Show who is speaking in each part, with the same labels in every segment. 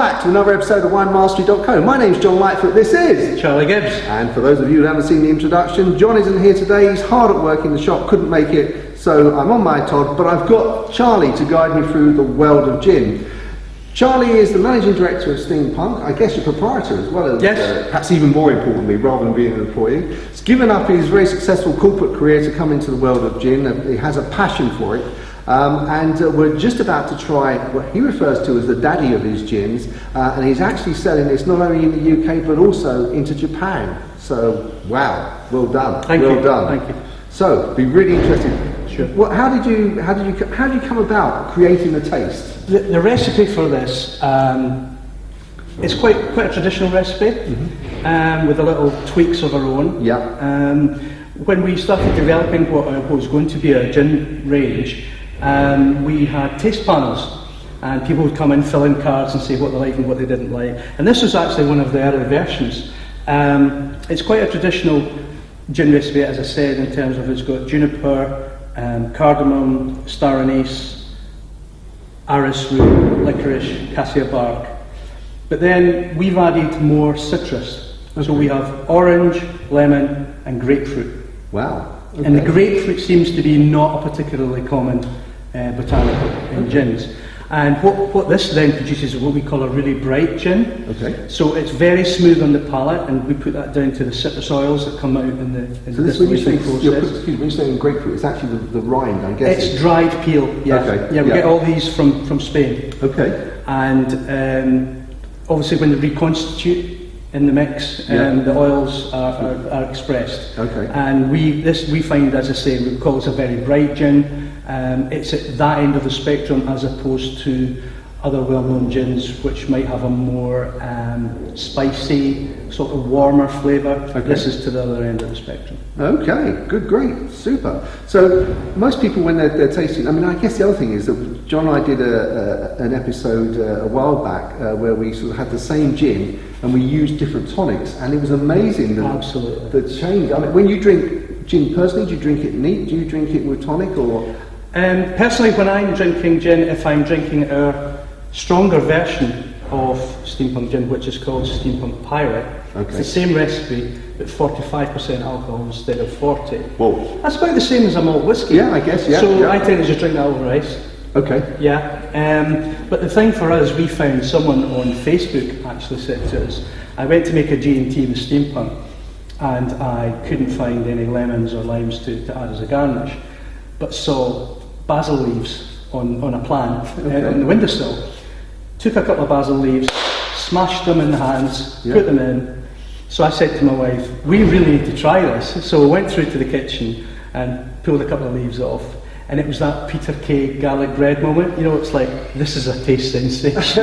Speaker 1: back to another episode of WineMastery.co. My name's John Lightfoot, this is
Speaker 2: Charlie Gibbs.
Speaker 1: And for those of you who haven't seen the introduction, John isn't here today, he's hard at work in the shop, couldn't make it, so I'm on my Todd, but I've got Charlie to guide me through the world of gin. Charlie is the managing director of Steampunk, I guess you're proprietor as well as,
Speaker 2: yes.
Speaker 1: Perhaps even more importantly, rather than being an employee. He's given up his very successful corporate career to come into the world of gin, he has a passion for it. We're just about to try what he refers to as the daddy of his gins, and he's actually selling this not only in the UK but also into Japan. So, wow, well done.
Speaker 2: Thank you. Thank you.
Speaker 1: So, be really interested.
Speaker 2: Sure.
Speaker 1: How did you come about creating the taste?
Speaker 2: The recipe for this is quite a traditional recipe, with a little tweaks of our own.
Speaker 1: Yeah.
Speaker 2: When we started developing what was going to be a gin range, we had taste panels, and people would come in, fill in cards and say what they liked and what they didn't like. And this was actually one of the early versions. It's quite a traditional gin recipe, as I said, in terms of it's got juniper, cardamom, star anise, arris root, licorice, cassia bark. But then we've added more citrus. So we have orange, lemon and grapefruit.
Speaker 1: Wow. Okay.
Speaker 2: And the grapefruit seems to be not a particularly common botanical in gins. And what this then produces is what we call a really bright gin.
Speaker 1: Okay.
Speaker 2: So it's very smooth on the palate, and we put that down to the citrus oils that come out in the distillation process.
Speaker 1: When you're saying grapefruit, it's actually the rind, I guess.
Speaker 2: It's dried peel, yeah.
Speaker 1: Okay.
Speaker 2: Yeah, we get all these from Spain.
Speaker 1: Okay.
Speaker 2: And obviously when they reconstitute in the mix, the oils are expressed.
Speaker 1: Okay.
Speaker 2: And we find, as I say, we call this a very bright gin. It's at that end of the spectrum as opposed to other well-known gins which might have a more spicy, sort of warmer flavour. Okay. This is to the other end of the spectrum.
Speaker 1: Okay, good, great, super. So most people when they're tasting, I mean, I guess the other thing is that John and I did an episode a while back where we sort of had the same gin and we used different tonics, and it was amazing the change. I mean, when you drink gin personally, do you drink it neat? Do you drink it with tonic or?
Speaker 2: Personally, when I'm drinking gin, if I'm drinking our stronger version of Steampunk gin, which is called Steampunk Pirate, it's the same recipe, but 45% alcohol instead of 40.
Speaker 1: Whoa.
Speaker 2: That's about the same as a malt whiskey.
Speaker 1: Yeah, I guess, yeah.
Speaker 2: So I tend to just drink that over ice.
Speaker 1: Okay.
Speaker 2: Yeah. But the thing for us, we found someone on Facebook actually said to us, I went to make a G&T with Steampunk, and I couldn't find any lemons or limes to add as a garnish, but saw basil leaves on a plant on the windowsill. Took a couple of basil leaves, smashed them in the hands, put them in. So I said to my wife, we really need to try this. So we went through to the kitchen and pulled a couple of leaves off. And it was that Peter Kay garlic bread moment. You know, it's like, this is a taste sensation.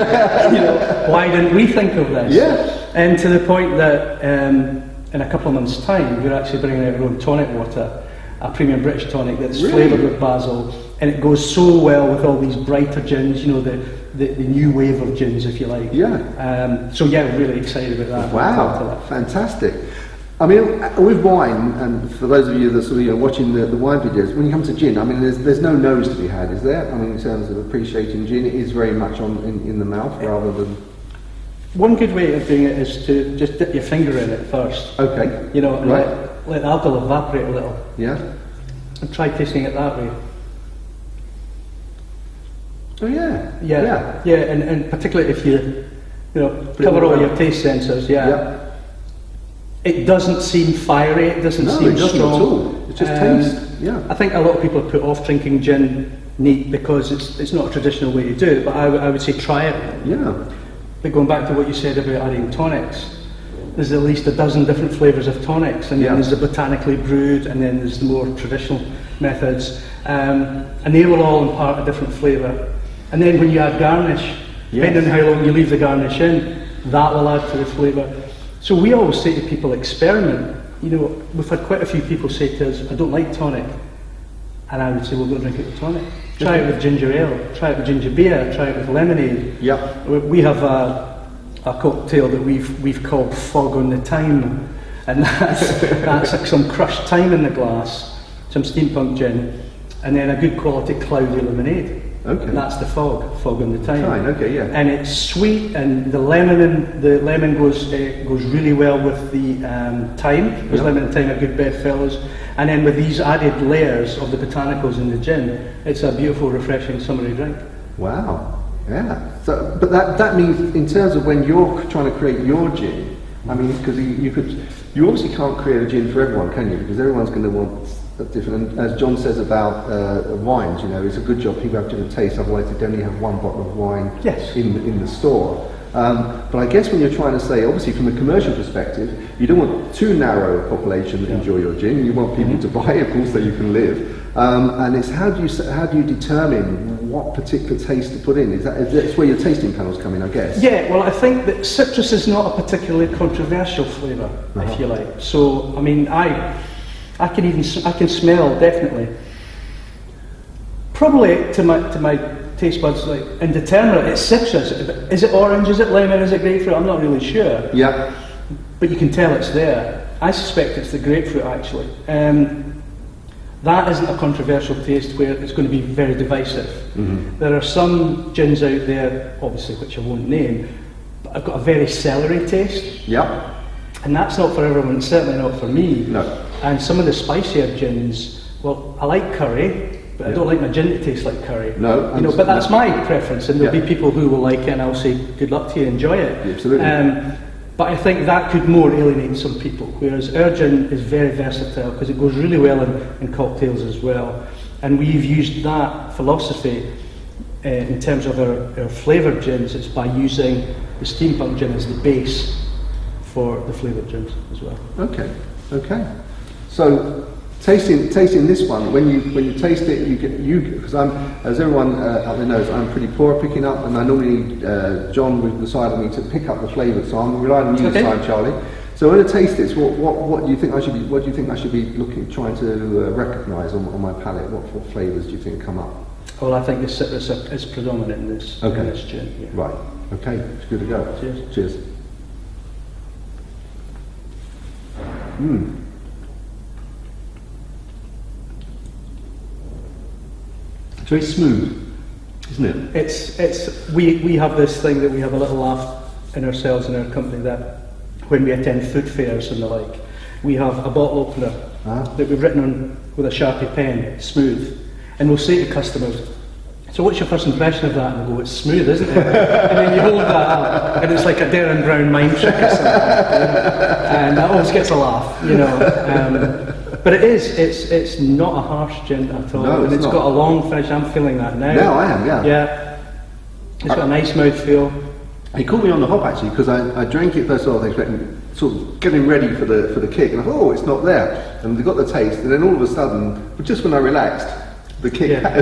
Speaker 2: Why didn't we think of this?
Speaker 1: Yeah.
Speaker 2: And to the point that in a couple of months' time, we're actually bringing out our own tonic water, a premium British tonic that's flavoured with basil, and it goes so well with all these brighter gins, the new wave of gins, if you like.
Speaker 1: Yeah.
Speaker 2: So yeah, we're really excited about that.
Speaker 1: Wow, fantastic. I mean, with wine, and for those of you that sort of watching the wine videos, when you come to gin, I mean, there's no nose to be had, is there? I mean, in terms of appreciating gin, it is very much in the mouth rather than.
Speaker 2: One good way of doing it is to just dip your finger in it first.
Speaker 1: Okay.
Speaker 2: And let the alcohol evaporate a little.
Speaker 1: Yeah.
Speaker 2: And try tasting it that way.
Speaker 1: Oh yeah.
Speaker 2: Yeah. And particularly if you cover all your taste sensors. Yeah. It doesn't seem fiery. It doesn't seem strong.
Speaker 1: At all. It just tastes. Yeah.
Speaker 2: I think a lot of people put off drinking gin neat because it's not a traditional way to do it. But I would say try it.
Speaker 1: Yeah.
Speaker 2: But going back to what you said about adding tonics, there's at least a dozen different flavours of tonics, and then there's the botanically brewed, and then there's the more traditional methods, and they will all impart a different flavour. And then when you add garnish, depending on how long you leave the garnish in, that will add to the flavour. So we always say to people, experiment. We've had quite a few people say to us, I don't like tonic, and I would say, well, go drink it with tonic. Try it with ginger ale, try it with ginger beer, try it with lemonade.
Speaker 1: Yeah.
Speaker 2: We have a cocktail that we've called Fog on the Thyme, and that's like some crushed thyme in the glass, some Steampunk gin, and then a good quality cloudy lemonade.
Speaker 1: Okay.
Speaker 2: That's the fog and the thyme.
Speaker 1: Okay, yeah.
Speaker 2: And it's sweet, and the lemon goes really well with the thyme, because lemon and thyme are good bedfellows. And then with these added layers of the botanicals in the gin, it's a beautiful, refreshing summery drink.
Speaker 1: Wow. Yeah. So, but that means in terms of when you're trying to create your gin, I mean, because you obviously can't create a gin for everyone, can you? Because everyone's going to want a different. And as John says about wines, you know, it's a good job people have different tastes. Otherwise, they'd only have one bottle of wine in the store. But I guess when you're trying to say, obviously from a commercial perspective, you don't want too narrow a population to enjoy your gin. You want people to buy it, of course, so you can live. And it's how do you determine what particular taste to put in? That's where your tasting panels come in, I guess.
Speaker 2: Yeah, well, I think that citrus is not a particularly controversial flavour, if you like. So, I mean, I can smell definitely. Probably to my taste buds, like indeterminate. It's citrus. Is it orange? Is it lemon? Is it grapefruit? I'm not really sure.
Speaker 1: Yeah.
Speaker 2: But you can tell it's there. I suspect it's the grapefruit actually. That isn't a controversial taste where it's going to be very divisive. Mm-hmm. There are some gins out there, obviously which I won't name, but I've got a very celery taste.
Speaker 1: Yeah.
Speaker 2: And that's not for everyone, certainly not for me.
Speaker 1: No.
Speaker 2: And some of the spicier gins, well, I like curry, but I don't like my gin to taste like curry.
Speaker 1: No.
Speaker 2: But that's my preference, and there'll be people who will like it, and I'll say, good luck to you, enjoy it.
Speaker 1: Yeah, absolutely.
Speaker 2: But I think that could more alienate some people, whereas our gin is very versatile because it goes really well in cocktails as well. And we've used that philosophy in terms of our flavoured gins. It's by using the Steampunk gin as the base for the flavoured gins as well.
Speaker 1: Okay. So tasting this one, when you taste it, because as everyone out there knows, I'm pretty poor at picking up, and I normally John would decide on me to pick up the flavour, so I'm relying on you this time, Charlie. So when I taste this, what do you think I should be? What do you think I should be trying to recognise on my palate? What flavours do you think come up?
Speaker 2: Well, I think the citrus is predominant in this gin. Yeah.
Speaker 1: Right. Okay. It's good to go. Cheers. It's very smooth, isn't it?
Speaker 2: We have this thing that we have a little laugh in ourselves in our company that when we attend food fairs and the like, we have a bottle opener that we've written on with a Sharpie pen, smooth, and we'll say to customers, so what's your first impression of that? And they go, it's smooth, isn't it? And then you hold that up, and it's like a Darren Brown mind trick or something. And that always gets a laugh, you know. But it's not a harsh gin at all.
Speaker 1: No,
Speaker 2: and it's
Speaker 1: not.
Speaker 2: got a long finish. I'm feeling that now.
Speaker 1: Now I am, yeah.
Speaker 2: Yeah. It's got a nice mouthfeel.
Speaker 1: He caught me on the hop actually, because I drank it first of all, I was expecting, sort of getting ready for the kick, and I thought, oh, it's not there. And we got the taste, and then all of a sudden, just when I relaxed, the kick.
Speaker 2: Yeah.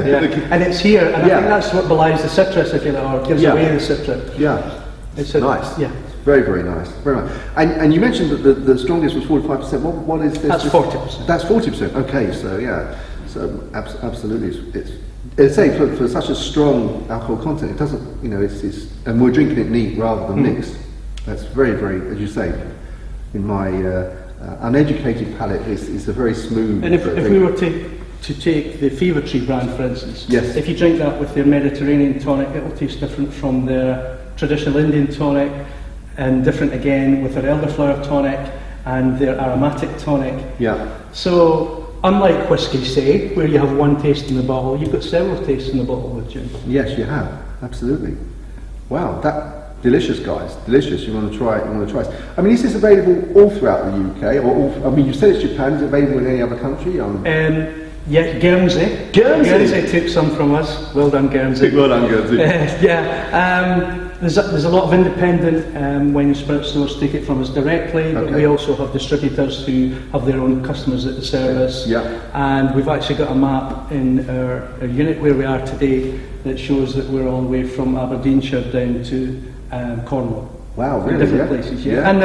Speaker 2: And it's here, and I think that's what belies the citrus, if you like, or gives away the citrus.
Speaker 1: Yeah.
Speaker 2: It's
Speaker 1: nice.
Speaker 2: Yeah.
Speaker 1: Very, very nice. Very nice. And you mentioned that the strongest was 45%. What is this?
Speaker 2: That's 40%.
Speaker 1: That's 40%. Okay, so yeah. So absolutely. It's say for such a strong alcohol content, it doesn't, you know, it's and we're drinking it neat rather than mixed. That's very, very, as you say, in my uneducated palate, it's a very smooth.
Speaker 2: And if we were to take the Fever Tree brand, for instance,
Speaker 1: yes.
Speaker 2: If you drink that with their Mediterranean tonic, it will taste different from their traditional Indian tonic, and different again with their elderflower tonic and their aromatic tonic.
Speaker 1: Yeah.
Speaker 2: So, unlike whiskey, say, where you have one taste in the bottle, you've got several tastes in the bottle with gin.
Speaker 1: Yes, you have. Absolutely. Wow, that delicious, guys. Delicious. You want to try it? I mean, is this available all throughout the UK? I mean, you said it's Japan. Is it available in any other country?
Speaker 2: Yeah, Guernsey. Guernsey took some from us. Well done, Guernsey.
Speaker 1: Well done, Guernsey.
Speaker 2: There's a lot of independent wine and spirit stores take it from us directly, but we also have distributors who have their own customers at the service.
Speaker 1: Yeah.
Speaker 2: And we've actually got a map in our unit where we are today that shows that we're all the way from Aberdeenshire down to Cornwall.
Speaker 1: Wow, really?
Speaker 2: Different places, yeah. And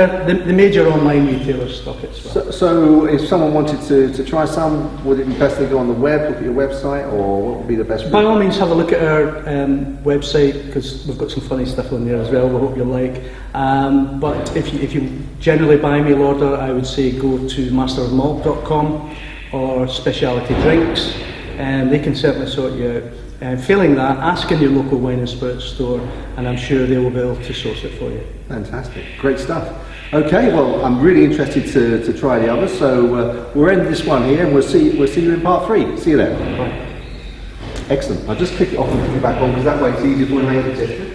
Speaker 2: the major online retailers stock it as well.
Speaker 1: So if someone wanted to try some, would it be best to go on the web, look at your website, or what would be the best?
Speaker 2: By all means, have a look at our website, because we've got some funny stuff on there as well. We hope you'll like. But if you generally buy mail order, I would say go to masterofmalt.com or Speciality Drinks, they can certainly sort you out. Failing that, ask in your local wine and spirits store, and I'm sure they will be able to source it for you.
Speaker 1: Fantastic, great stuff. Okay, well, I'm really interested to try the others, so we'll end this one here, and we'll see you in part 3. See you there.
Speaker 2: Bye.
Speaker 1: Excellent. I'll just click it off and click it back on, because that way it's easier for when I edit it.